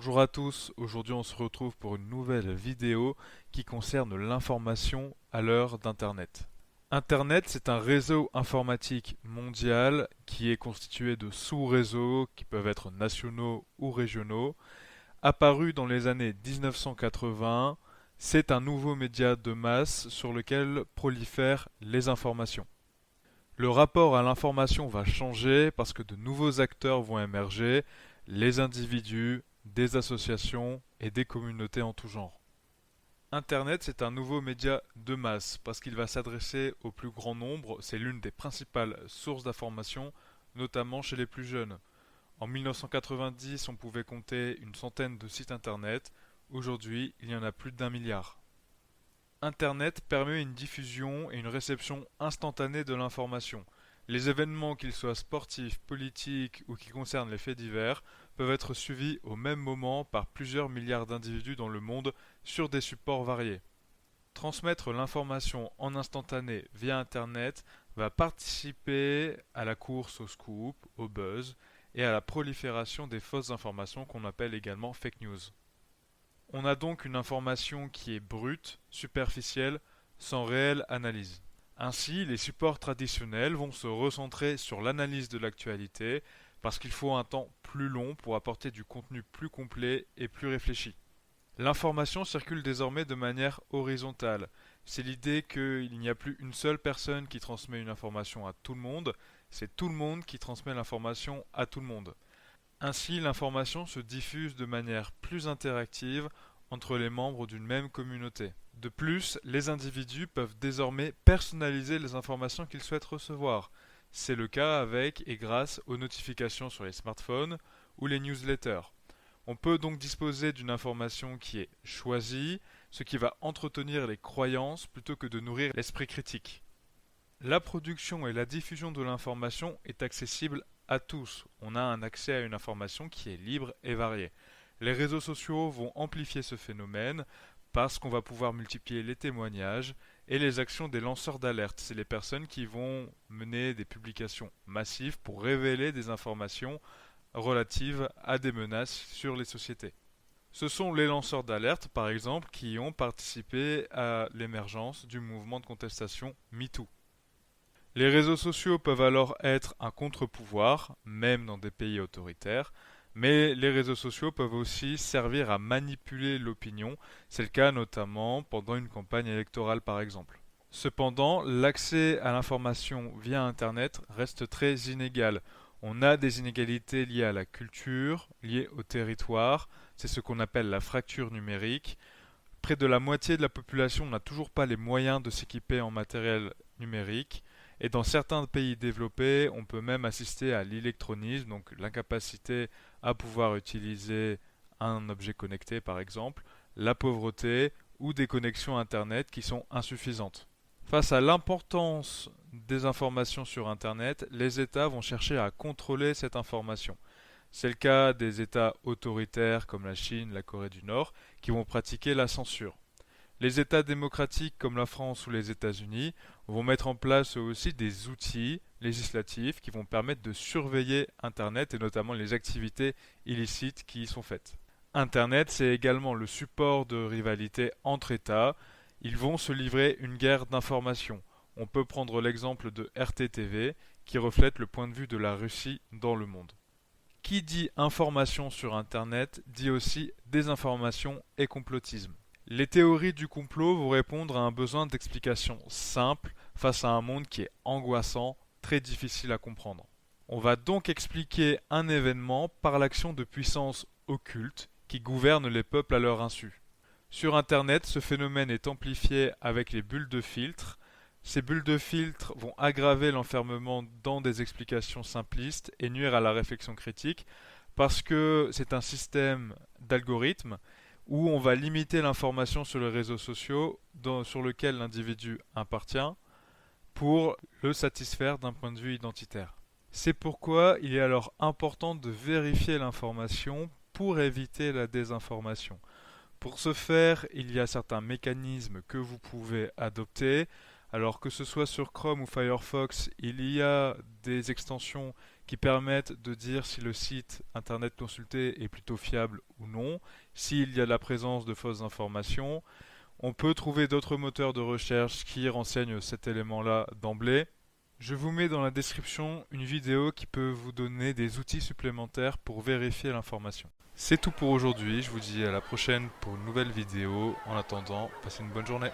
Bonjour à tous, aujourd'hui on se retrouve pour une nouvelle vidéo qui concerne l'information à l'heure d'Internet. Internet, c'est un réseau informatique mondial qui est constitué de sous-réseaux qui peuvent être nationaux ou régionaux. Apparu dans les années 1980, c'est un nouveau média de masse sur lequel prolifèrent les informations. Le rapport à l'information va changer parce que de nouveaux acteurs vont émerger, les individus, des associations et des communautés en tout genre. Internet, c'est un nouveau média de masse parce qu'il va s'adresser au plus grand nombre, c'est l'une des principales sources d'information, notamment chez les plus jeunes. En 1990, on pouvait compter une centaine de sites internet, aujourd'hui, il y en a plus d'un milliard. Internet permet une diffusion et une réception instantanée de l'information. Les événements, qu'ils soient sportifs, politiques ou qui concernent les faits divers, peuvent être suivis au même moment par plusieurs milliards d'individus dans le monde sur des supports variés. Transmettre l'information en instantané via Internet va participer à la course au scoop, au buzz et à la prolifération des fausses informations qu'on appelle également fake news. On a donc une information qui est brute, superficielle, sans réelle analyse. Ainsi, les supports traditionnels vont se recentrer sur l'analyse de l'actualité parce qu'il faut un temps plus long pour apporter du contenu plus complet et plus réfléchi. L'information circule désormais de manière horizontale. C'est l'idée qu'il n'y a plus une seule personne qui transmet une information à tout le monde, c'est tout le monde qui transmet l'information à tout le monde. Ainsi, l'information se diffuse de manière plus interactive entre les membres d'une même communauté. De plus, les individus peuvent désormais personnaliser les informations qu'ils souhaitent recevoir. C'est le cas avec et grâce aux notifications sur les smartphones ou les newsletters. On peut donc disposer d'une information qui est choisie, ce qui va entretenir les croyances plutôt que de nourrir l'esprit critique. La production et la diffusion de l'information est accessible à tous. On a un accès à une information qui est libre et variée. Les réseaux sociaux vont amplifier ce phénomène parce qu'on va pouvoir multiplier les témoignages et les actions des lanceurs d'alerte. C'est les personnes qui vont mener des publications massives pour révéler des informations relatives à des menaces sur les sociétés. Ce sont les lanceurs d'alerte, par exemple, qui ont participé à l'émergence du mouvement de contestation MeToo. Les réseaux sociaux peuvent alors être un contre-pouvoir, même dans des pays autoritaires, mais les réseaux sociaux peuvent aussi servir à manipuler l'opinion, c'est le cas notamment pendant une campagne électorale par exemple. Cependant, l'accès à l'information via Internet reste très inégal. On a des inégalités liées à la culture, liées au territoire, c'est ce qu'on appelle la fracture numérique. Près de la moitié de la population n'a toujours pas les moyens de s'équiper en matériel numérique. Et dans certains pays développés, on peut même assister à l'électronisme, donc l'incapacité à pouvoir utiliser un objet connecté par exemple, la pauvreté ou des connexions Internet qui sont insuffisantes. Face à l'importance des informations sur Internet, les États vont chercher à contrôler cette information. C'est le cas des États autoritaires comme la Chine, la Corée du Nord, qui vont pratiquer la censure. Les États démocratiques comme la France ou les États-Unis vont mettre en place eux aussi des outils législatifs qui vont permettre de surveiller Internet et notamment les activités illicites qui y sont faites. Internet, c'est également le support de rivalité entre États. Ils vont se livrer une guerre d'information. On peut prendre l'exemple de RTTV qui reflète le point de vue de la Russie dans le monde. Qui dit information sur Internet dit aussi désinformation et complotisme. Les théories du complot vont répondre à un besoin d'explication simple face à un monde qui est angoissant, très difficile à comprendre. On va donc expliquer un événement par l'action de puissances occultes qui gouvernent les peuples à leur insu. Sur Internet, ce phénomène est amplifié avec les bulles de filtre. Ces bulles de filtre vont aggraver l'enfermement dans des explications simplistes et nuire à la réflexion critique parce que c'est un système d'algorithmes où on va limiter l'information sur les réseaux sociaux sur lequel l'individu appartient pour le satisfaire d'un point de vue identitaire. C'est pourquoi il est alors important de vérifier l'information pour éviter la désinformation. Pour ce faire, il y a certains mécanismes que vous pouvez adopter. Alors que ce soit sur Chrome ou Firefox, il y a des extensions qui permettent de dire si le site internet consulté est plutôt fiable ou non, s'il y a la présence de fausses informations. On peut trouver d'autres moteurs de recherche qui renseignent cet élément-là d'emblée. Je vous mets dans la description une vidéo qui peut vous donner des outils supplémentaires pour vérifier l'information. C'est tout pour aujourd'hui, je vous dis à la prochaine pour une nouvelle vidéo. En attendant, passez une bonne journée.